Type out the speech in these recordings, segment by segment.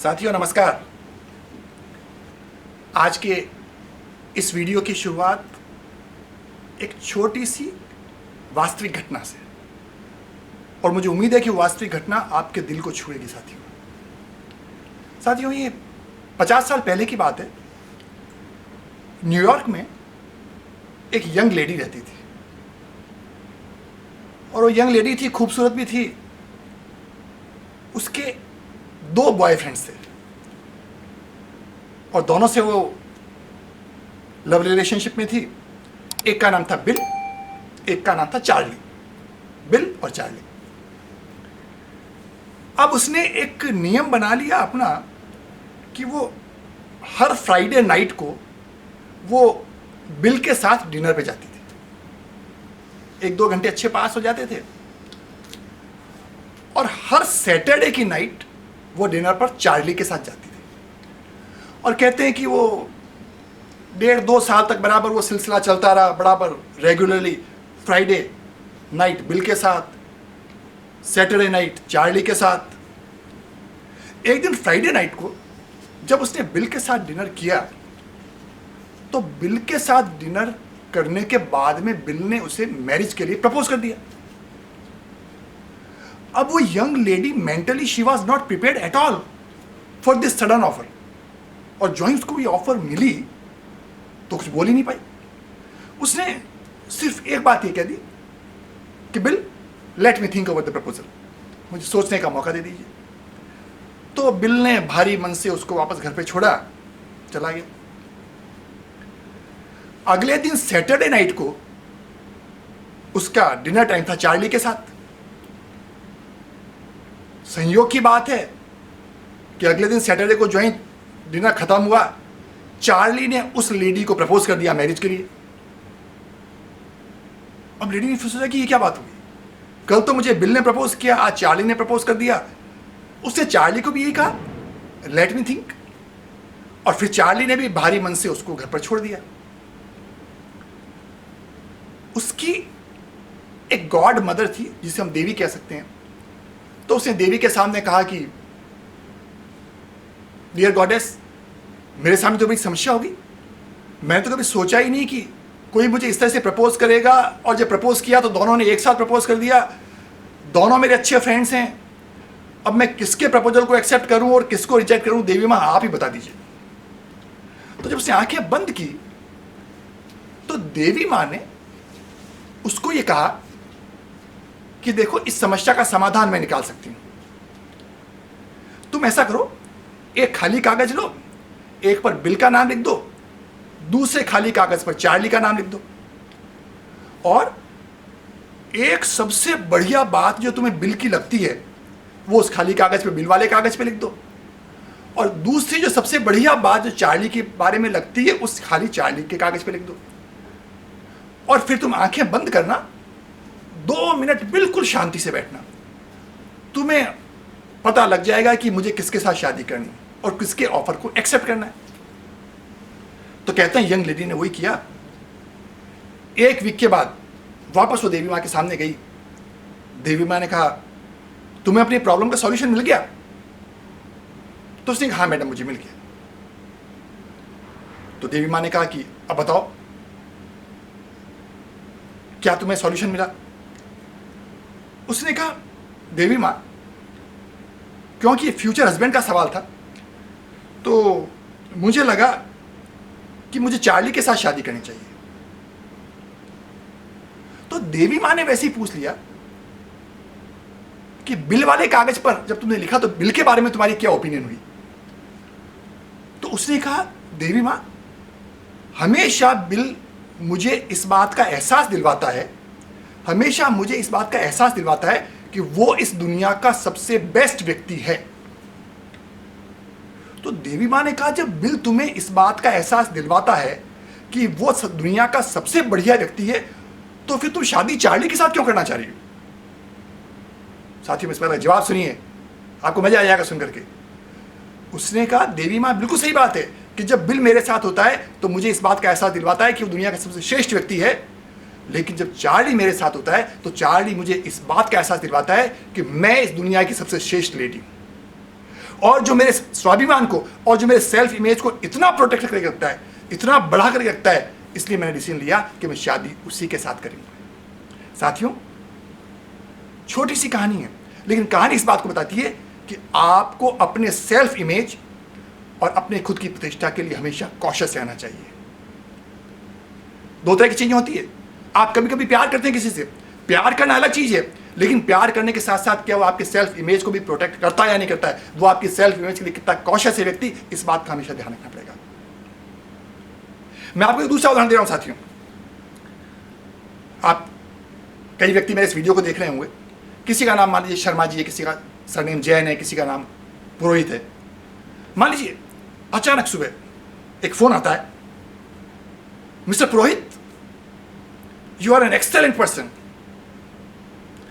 साथियों नमस्कार। आज के इस वीडियो की शुरुआत एक छोटी सी वास्तविक घटना से, और मुझे उम्मीद है कि वास्तविक घटना आपके दिल को छुएगी। साथियों ये 50 साल पहले की बात है। न्यूयॉर्क में एक यंग लेडी रहती थी, और वो यंग लेडी थी, खूबसूरत भी थी। उसके 2 बॉयफ्रेंड्स थे और दोनों से वो लव रिलेशनशिप में थी। एक का नाम था बिल, एक का नाम था चार्ली। बिल और चार्ली। अब उसने एक नियम बना लिया अपना कि वो हर फ्राइडे नाइट को वो बिल के साथ डिनर पे जाती थी। 1-2 घंटे अच्छे पास हो जाते थे, और हर सैटरडे की नाइट वो डिनर पर चार्ली के साथ जाती थी। और कहते हैं कि वो 1.5-2 साल तक बराबर वो सिलसिला चलता रहा, बराबर रेगुलरली फ्राइडे नाइट बिल के साथ, सैटरडे नाइट चार्ली के साथ। एक दिन फ्राइडे नाइट को जब उसने बिल के साथ डिनर किया, तो बिल के साथ डिनर करने के बाद में बिल ने उसे मैरिज के लिए प्रपोज कर दिया। अब वो young lady mentally she was not prepared at all for this sudden offer, और जो ही उसको ये ऑफर मिली तो कुछ बोल ही नहीं पाई। उसने सिर्फ एक बात ये कह दी कि bill let me think over the proposal, मुझे सोचने का मौका दे दीजिए। तो बिल ने भारी मन से उसको वापस घर पे छोड़ा, चला गया। अगले दिन सैटरडे नाइट को उसका डिनर टाइम था चार्ली के साथ। संयोग की बात है कि अगले दिन सैटरडे को जो ही डिनर खत्म हुआ, चार्ली ने उस लेडी को प्रपोज कर दिया मैरिज के लिए। अब लेडी ने फिर सोचा कि ये क्या बात हुई, कल तो मुझे बिल ने प्रपोज किया, आज चार्ली ने प्रपोज कर दिया। उसने चार्ली को भी यही कहा लेट मी थिंक, और फिर चार्ली ने भी भारी मन से उसको घर पर छोड़ दिया। उसकी एक गॉड मदर थी जिसे हम देवी कह सकते हैं। तो उसने देवी के सामने कहा कि डियर गॉडेस, मेरे सामने तो बड़ी समस्या होगी। मैंने तो कभी सोचा ही नहीं कि कोई मुझे इस तरह से प्रपोज करेगा, और जब प्रपोज किया तो दोनों ने एक साथ प्रपोज कर दिया। दोनों मेरे अच्छे फ्रेंड्स हैं। अब मैं किसके प्रपोजल को एक्सेप्ट करूं और किसको रिजेक्ट करूं, देवी मां आप ही बता दीजिए। तो जब उसने आंखें बंद की तो देवी मां ने उसको यह कहा कि देखो, इस समस्या का समाधान मैं निकाल सकती हूं। तुम ऐसा करो, एक खाली कागज लो, एक पर बिल का नाम लिख दो, दूसरे खाली कागज पर चार्ली का नाम लिख दो, और एक सबसे बढ़िया बात जो तुम्हें बिल की लगती है वो उस खाली कागज पे, बिल वाले कागज पे लिख दो, और दूसरी जो सबसे बढ़िया बात जो चार्ली के बारे में लगती है उस खाली चार्ली के कागज पे लिख दो। और फिर तुम आंखें बंद करना, 2 मिनट बिल्कुल शांति से बैठना। तुम्हें पता लग जाएगा कि मुझे किसके साथ शादी करनी है और किसके ऑफर को एक्सेप्ट करना है। तो कहते हैं यंग लेडी ने वही किया। 1 वीक के बाद वापस वो देवी मां के सामने गई। देवी मां ने कहा तुम्हें अपनी प्रॉब्लम का सॉल्यूशन मिल गया? तो उसने कहा हाँ मैडम, मुझे मिल गया। तो देवी मां ने कहा कि अब बताओ क्या तुम्हें सॉल्यूशन मिला? उसने कहा देवी मां, क्योंकि फ्यूचर हस्बैंड का सवाल था तो मुझे लगा कि मुझे चार्ली के साथ शादी करनी चाहिए। तो देवी मां ने वैसे ही पूछ लिया कि बिल वाले कागज पर जब तुमने लिखा तो बिल के बारे में तुम्हारी क्या ओपिनियन हुई? तो उसने कहा देवी मां, हमेशा बिल मुझे इस बात का एहसास दिलवाता है, हमेशा मुझे इस बात का एहसास दिलवाता है कि वो इस दुनिया का सबसे बेस्ट व्यक्ति है। तो देवी मां ने कहा जब बिल तुम्हें इस बात का एहसास दिलवाता है कि वो दुनिया का सबसे बढ़िया व्यक्ति है, तो फिर तुम शादी चार्ली के साथ क्यों करना चाह रही हो? साथियों, इस पर जवाब सुनिए, आपको मजा आ जाएगा सुन करके। उसने कहा देवी मां बिल्कुल सही बात है कि जब बिल मेरे साथ होता है तो मुझे इस बात का एहसास दिलवाता है कि वो दुनिया का सबसे श्रेष्ठ व्यक्ति है, लेकिन जब चार्ली मेरे साथ होता है तो चार्ली मुझे इस बात का एहसास दिलवाता है कि मैं इस दुनिया की सबसे श्रेष्ठ लेडी हूं। और जो मेरे स्वाभिमान को और जो मेरे सेल्फ इमेज को इतना प्रोटेक्ट करके रखता है, इतना बढ़ा करके रखता है, इसलिए मैंने डिसीजन लिया कि मैं शादी उसी के साथ करूंगा। साथियों, छोटी सी कहानी है, लेकिन कहानी इस बात को बताती है कि आपको अपने सेल्फ इमेज और अपने खुद की प्रतिष्ठा के लिए हमेशा कॉशियस रहना चाहिए। दो तरह की चीजें होती है। आप कभी कभी प्यार करते हैं किसी से, प्यार करना अलग चीज है, लेकिन प्यार करने के साथ साथ क्या वो आपके सेल्फ इमेज को भी प्रोटेक्ट करता है या नहीं करता है, वो आपकी सेल्फ इमेज के लिए कितना कॉशियस है व्यक्ति, इस बात का हमेशा ध्यान रखना पड़ेगा। मैं आपको एक दूसरा उदाहरण दे रहा हूं साथियों। आप कई व्यक्ति मेरे इस वीडियो को देख रहे होंगे, किसी का नाम मान लीजिए शर्मा जी है, किसी का सरनेम जैन है, किसी का नाम पुरोहित है। मान लीजिए अचानक सुबह एक फोन आता है, mister Purohit, you are an excellent person,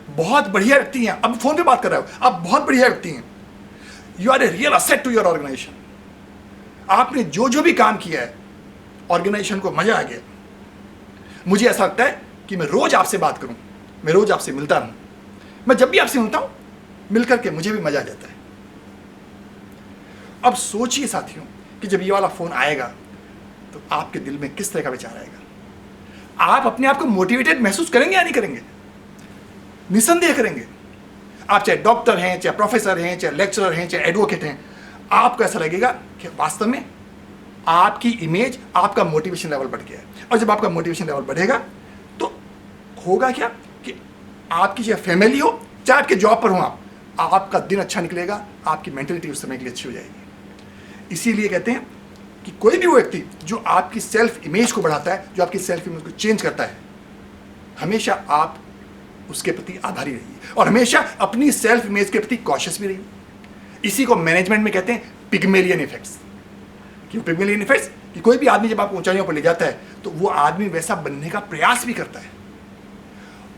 बहुत बढ़िया व्यक्ति हैं। अब फोन पे बात कर रहे हो, आप बहुत बढ़िया व्यक्ति हैं, you are a real asset to your organisation. आपने जो जो भी काम किया है ऑर्गेनाइजेशन को मजा आ गया। मुझे ऐसा लगता है कि मैं रोज आपसे बात करूं, मैं रोज आपसे मिलता रहूं। मैं जब भी आपसे मिलता हूं, मिलकर के मुझे भी मजा आ जाता है। अब सोचिए साथियों कि जब ये वाला फोन आएगा तो आपके दिल में किस तरह का विचार आएगा। आप अपने आप को मोटिवेटेड महसूस करेंगे या नहीं करेंगे? निसंदेह करेंगे। आप चाहे डॉक्टर हैं, चाहे प्रोफेसर हैं, चाहे लेक्चरर हैं, चाहे एडवोकेट हैं, आपको ऐसा लगेगा कि वास्तव में आपकी इमेज, आपका मोटिवेशन लेवल बढ़ गया है। और जब आपका मोटिवेशन लेवल बढ़ेगा तो होगा क्या कि आपकी चाहे फैमिली हो, चाहे आपके जॉब पर हो, आपका दिन अच्छा निकलेगा, आपकी मेंटलिटी उस समय के लिए अच्छी हो जाएगी। इसीलिए कहते हैं कि कोई भी वो व्यक्ति जो आपकी सेल्फ इमेज को बढ़ाता है, जो आपकी सेल्फ इमेज को चेंज करता है, हमेशा आप उसके प्रति आभारी रहिए और हमेशा अपनी सेल्फ इमेज के प्रति कॉशियस भी रहिए। इसी को मैनेजमेंट में कहते हैं पिग्मेलियन इफेक्ट्स। क्यों पिग्मेलियन इफेक्ट्स? कि कोई भी आदमी जब आपको ऊंचाइयों पर ले जाता है तो वो आदमी वैसा बनने का प्रयास भी करता है।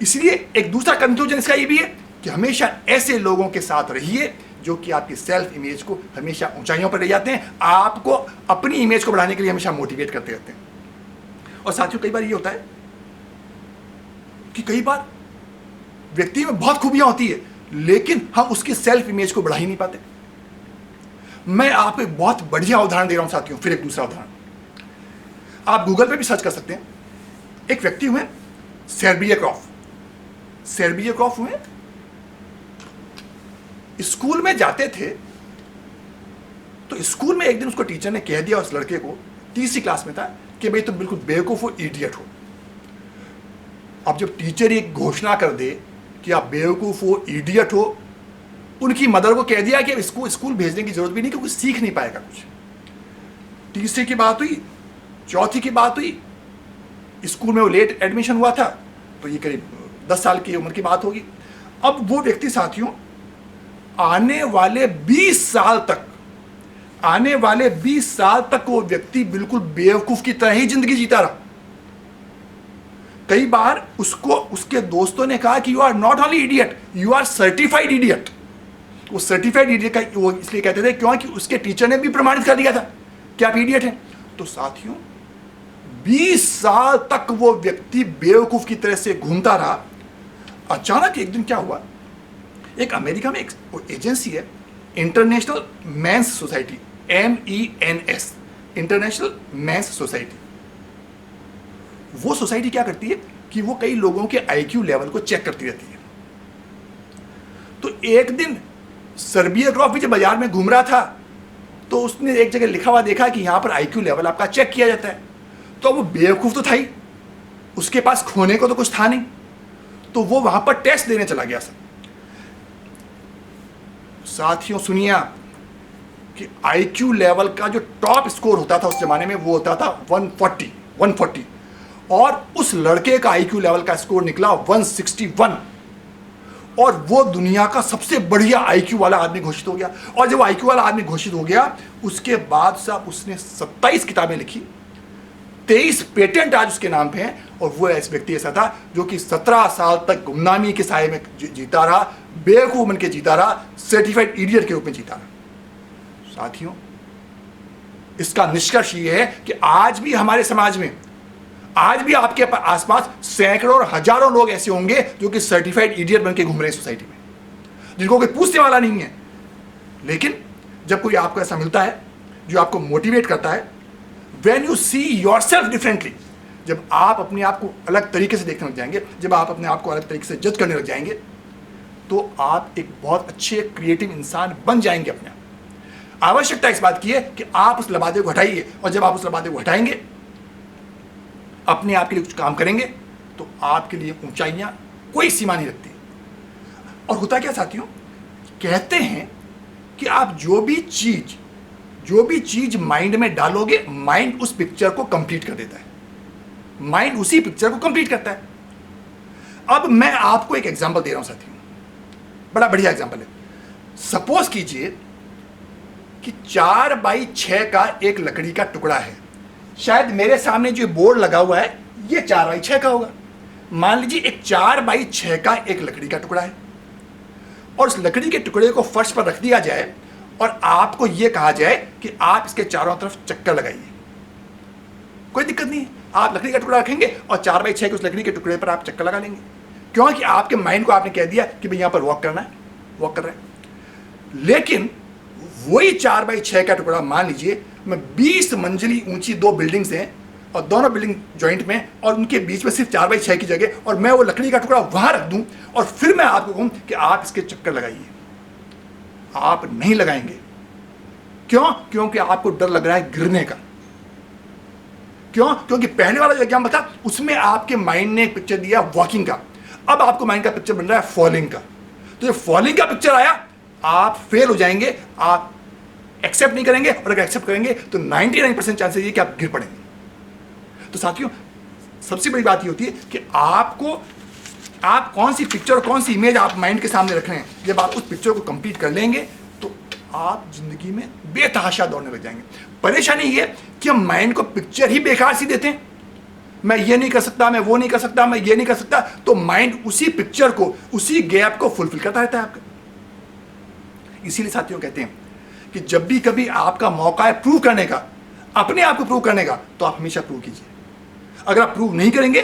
इसलिए एक दूसरा कंक्लूजन इसका ये भी है कि हमेशा ऐसे लोगों के साथ रहिए जो कि आपकी सेल्फ इमेज को हमेशा ऊंचाइयों पर ले जाते हैं, आपको अपनी इमेज को बढ़ाने के लिए हमेशा मोटिवेट करते रहते हैं। और साथियों, कई बार ये होता है कि कई बार व्यक्ति में बहुत खूबियां होती है, लेकिन हम उसकी सेल्फ इमेज को बढ़ा ही नहीं पाते। मैं आपको एक बहुत बढ़िया उदाहरण दे रहा हूं साथियों, फिर एक दूसरा उदाहरण आप गूगल पे भी सर्च कर सकते हैं। एक व्यक्ति हुए सेर्बियाक्रॉफ हुए, स्कूल में जाते थे तो स्कूल में एक दिन उसको टीचर ने कह दिया, उस लड़के को, तीसरी क्लास में था, कि भाई तुम बिल्कुल बेवकूफ हो, इडियट हो। अब जब टीचर एक घोषणा कर दे कि आप बेवकूफ हो, इडियट हो, उनकी मदर को कह दिया कि इसको स्कूल भेजने की जरूरत भी नहीं, क्योंकि सीख नहीं पाएगा कुछ। तीसरी की बात हुई, चौथी की बात हुई, स्कूल में वो लेट एडमिशन हुआ था, तो ये करीब 10 साल की उम्र की बात होगी। अब वो व्यक्ति साथियों आने वाले 20 साल तक वो व्यक्ति बिल्कुल बेवकूफ की तरह ही जिंदगी जीता रहा। कई बार उसको उसके दोस्तों ने कहा कि you are not only idiot, you are certified idiot. वो सर्टिफाइड इडियट का वो इसलिए कहते थे क्योंकि उसके टीचर ने भी प्रमाणित कर दिया था कि आप इडियट हैं। तो साथियों 20 साल तक वो व्यक्ति बेवकूफ की तरह से घूमता रहा। अचानक एक दिन क्या हुआ, एक अमेरिका में एक एजेंसी है, international men's society, MENS, international men's society. वो सोसाइटी क्या करती है कि वो कई लोगों के IQ लेवल को चेक करती रहती है। तो एक दिन सर्बियाक्रॉफ भी जब बाजार में घूम रहा था तो उसने एक जगह लिखा हुआ देखा कि यहां पर IQ लेवल आपका चेक किया जाता है। तो वो बेवकूफ तो था ही, उसके पास खोने को तो कुछ था नहीं, तो वो वहां पर टेस्ट देने चला गया। साथियों सुनिए आप कि IQ लेवल का जो टॉप स्कोर होता था उस जमाने में वो होता था 140, और उस लड़के का IQ लेवल का स्कोर निकला 161, और वो दुनिया का सबसे बढ़िया IQ वाला आदमी घोषित हो गया। और जब IQ वाला आदमी घोषित हो गया उसके बाद साहब उसने 27 किताबें लिखी, 23 पेटेंट आज उसके नाम पे हैं, और वो ऐसा व्यक्ति ऐसा था जो कि 17 साल तक गुमनामी के साए में जीता रहा, बेवकूफ बन के जीता रहा, सर्टिफाइड इडियट के रूप में जीता रहा। साथियों इसका निष्कर्ष ये है कि आज भी हमारे समाज में, आज भी आपके आसपास सैकड़ों और हजारों लोग ऐसे होंगे जो कि सर्टिफाइड इडियट बन के घूम रहे हैं सोसाइटी में, जिनको कोई पूछने वाला नहीं है, लेकिन जब कोई आपको ऐसा मिलता है जो आपको मोटिवेट करता है, when you see your self differently, जब आप अपने आप को अलग तरीके से देखने लग जाएंगे, जब आप अपने आप को अलग तरीके से जज करने लग जाएंगे, तो आप एक बहुत अच्छे क्रिएटिव इंसान बन जाएंगे अपने आप। आवश्यकता इस बात की है कि आप उस लबादे को हटाइए, और जब आप उस लबादे को हटाएंगे, अपने आप के लिए कुछ काम करेंगे, तो आपके लिए ऊंचाइयां कोई सीमा नहीं रखती। और होता क्या साथियों, कहते हैं कि आप जो भी चीज माइंड में डालोगे, माइंड उस पिक्चर को कंप्लीट कर देता है, माइंड उसी पिक्चर को कंप्लीट करता है। अब मैं आपको एक एग्जांपल दे रहा हूं साथियों, बड़ा बढ़िया एग्जांपल है। सपोज कीजिए कि 4x6 का एक लकड़ी का टुकड़ा है। शायद मेरे सामने जो बोर्ड लगा हुआ है ये 4x6 का होगा। मान लीजिए एक 4x6 का एक लकड़ी का टुकड़ा है, और उस लकड़ी के टुकड़े को फर्श पर रख दिया जाए और आपको यह कहा जाए कि आप इसके चारों तरफ चक्कर लगाइए। कोई दिक्कत नहीं है, आप लकड़ी का टुकड़ा रखेंगे और 4x6 के उस लकड़ी के टुकड़े पर आप चक्कर लगा लेंगे, क्योंकि आपके माइंड को आपने कह दिया कि भाई यहां पर वॉक करना है, वॉक कर रहे हैं। लेकिन वही 4x6 का टुकड़ा, मान लीजिए मैं 20 मंजिली ऊंची 2 बिल्डिंग्स हैं और दोनों बिल्डिंग जॉइंट में, और उनके बीच में सिर्फ 4x6 की जगह, और मैं वो लकड़ी का टुकड़ा वहां रख दूं और फिर मैं आपको कहूं कि आप इसके चक्कर लगाइए, आप नहीं लगाएंगे। क्यों? क्योंकि आपको डर लग रहा है गिरने का। क्यों? क्योंकि पहले वाला जो एग्जाम्पल था उसमें आपके माइंड ने एक पिक्चर दिया वॉकिंग का, अब आपको माइंड का पिक्चर बन रहा है फॉलिंग का। तो ये फॉलिंग का पिक्चर आया, आप फेल हो जाएंगे, आप एक्सेप्ट नहीं करेंगे, और अगर एक्सेप्ट करेंगे तो 99% चांसेस ये कि आप गिर पड़ेंगे। तो साथियों, सबसे बड़ी बात ये होती है कि आप कौन सी पिक्चर, कौन सी इमेज आप माइंड के सामने रख रहे हैं। जब आप उस पिक्चर को कंप्लीट कर लेंगे तो आप जिंदगी में बेतहाशा दौड़ने लग जाएंगे। परेशानी ये कि हम माइंड को पिक्चर ही बेकार सी देते हैं, मैं ये नहीं कर सकता, मैं वो नहीं कर सकता, मैं ये नहीं कर सकता, तो माइंड उसी पिक्चर को, उसी गैप को फुलफिल करता रहता है आपका। इसीलिए साथियों कहते हैं कि जब भी कभी आपका मौका है प्रूव करने का, अपने आप को प्रूव करने का, तो आप हमेशा प्रूव कीजिए। अगर आप प्रूव नहीं करेंगे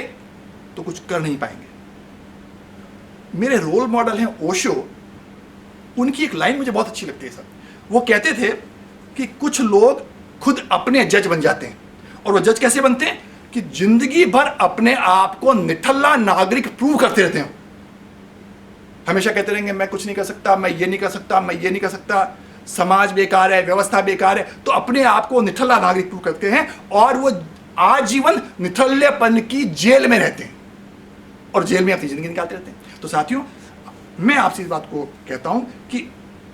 तो कुछ कर नहीं पाएंगे। मेरे रोल मॉडल हैं ओशो, उनकी एक लाइन मुझे बहुत अच्छी लगती है सर। वो कहते थे कि कुछ लोग खुद अपने जज बन जाते हैं, और वो जज कैसे बनते हैं कि जिंदगी भर अपने आप को निठल्ला नागरिक प्रूव करते रहते हैं। हमेशा कहते रहेंगे मैं कुछ नहीं कर सकता, मैं ये नहीं कर सकता, मैं ये नहीं कर सकता, समाज बेकार है, व्यवस्था बेकार है, तो अपने आप को निठल्ला नागरिक प्रूव करते हैं, और वो आजीवन निठल्लेपन की जेल में रहते हैं, और जेल में अपनी जिंदगी निकालते रहते हैं। तो साथियों, मैं आपसे इस बात को कहता हूं कि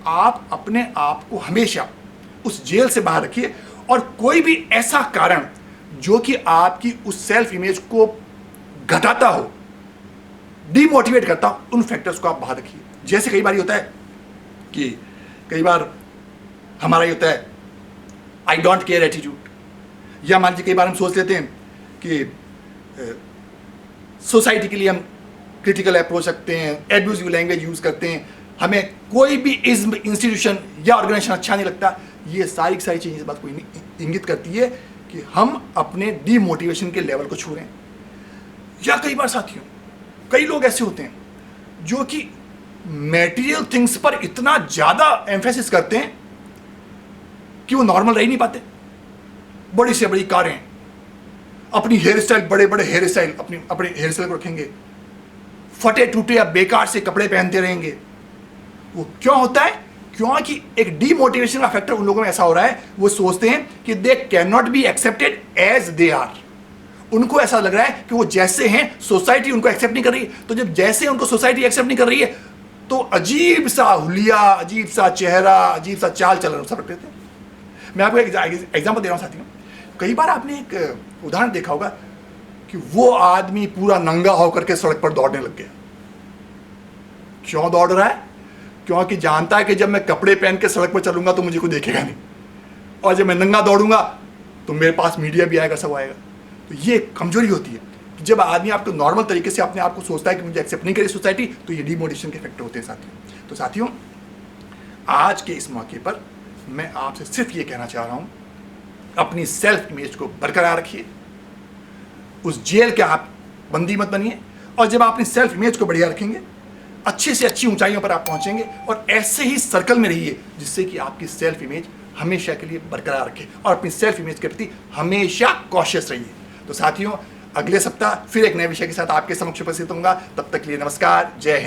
आप अपने आप को हमेशा उस जेल से बाहर रखिए, और कोई भी ऐसा कारण जो कि आपकी उस सेल्फ इमेज को घटाता हो, डीमोटिवेट करता हो, उन फैक्टर्स को आप बाहर रखिए। जैसे कई बार ये होता है कि कई बार हमारा ये होता है आई डोंट केयर एटीट्यूड, या मान लीजिए कई बार हम सोच लेते हैं कि सोसाइटी के लिए हम क्रिटिकल अप्रोच रखते हैं, एब्यूजिव लैंग्वेज यूज करते हैं, हमें कोई भी इज्म, इंस्टीट्यूशन या ऑर्गेनाइजेशन अच्छा नहीं लगता। ये सारी चीज़ें इस बात को इंगित करती है कि हम अपने डीमोटिवेशन के लेवल को छू रहे हैं। या कई बार साथियों, कई लोग ऐसे होते हैं जो कि मैटेरियल थिंग्स पर इतना ज़्यादा एम्फेसिस करते हैं कि वो नॉर्मल रह ही नहीं पाते। बड़ी से बड़ी कारें, अपनी हेयर स्टाइल, बड़े बड़े हेयर स्टाइल, अपने हेयर स्टाइल को रखेंगे, फटे टूटे या बेकार से कपड़े पहनते रहेंगे। वो क्यों होता है? क्योंकि एक डीमोटिवेशन का फैक्टर उन लोगों में ऐसा हो रहा है, वो सोचते हैं कि they can not be accepted as they are. उनको ऐसा लग रहा है कि वो जैसे हैं सोसाइटी उनको एक्सेप्ट नहीं कर रही, तो जब जैसे उनको सोसाइटी एक्सेप्ट नहीं कर रही है तो अजीब सा हुलिया, अजीब सा चेहरा, अजीब सा चाल चलन सब रखते थे। मैं आपको एक एग्जाम्पल दे रहा हूँ साथियों। कई बार आपने एक उदाहरण देखा होगा कि वो आदमी पूरा नंगा होकर के सड़क पर दौड़ने लग गया। क्यों दौड़ रहा है? क्योंकि जानता है कि जब मैं कपड़े पहन के सड़क पर चलूंगा तो मुझे कोई देखेगा नहीं, और जब मैं नंगा दौड़ूंगा तो मेरे पास मीडिया भी आएगा, सब आएगा। तो ये कमजोरी होती है कि जब आदमी आपको नॉर्मल तरीके से अपने आप को सोचता है कि मुझे एक्सेप्ट नहीं करी सोसाइटी, तो ये डीमोटिवेशन के फैक्टर होते हैं साथियों। तो साथियों, आज के इस मौके पर मैं आपसे सिर्फ ये कहना चाह रहा हूँ, अपनी सेल्फ इमेज को बरकरार रखिए, उस जेल के आप बंदी मत बनिए, और जब आप अपनी सेल्फ इमेज को बढ़िया रखेंगे, अच्छे से अच्छी ऊंचाइयों पर आप पहुंचेंगे। और ऐसे ही सर्कल में रहिए जिससे कि आपकी सेल्फ इमेज हमेशा के लिए बरकरार रखे और अपनी सेल्फ इमेज के प्रति हमेशा कॉशियस रहिए। तो साथियों, अगले सप्ताह फिर एक नए विषय के साथ आपके समक्ष उपस्थित होऊंगा। तब तक के लिए नमस्कार, जय हिंद।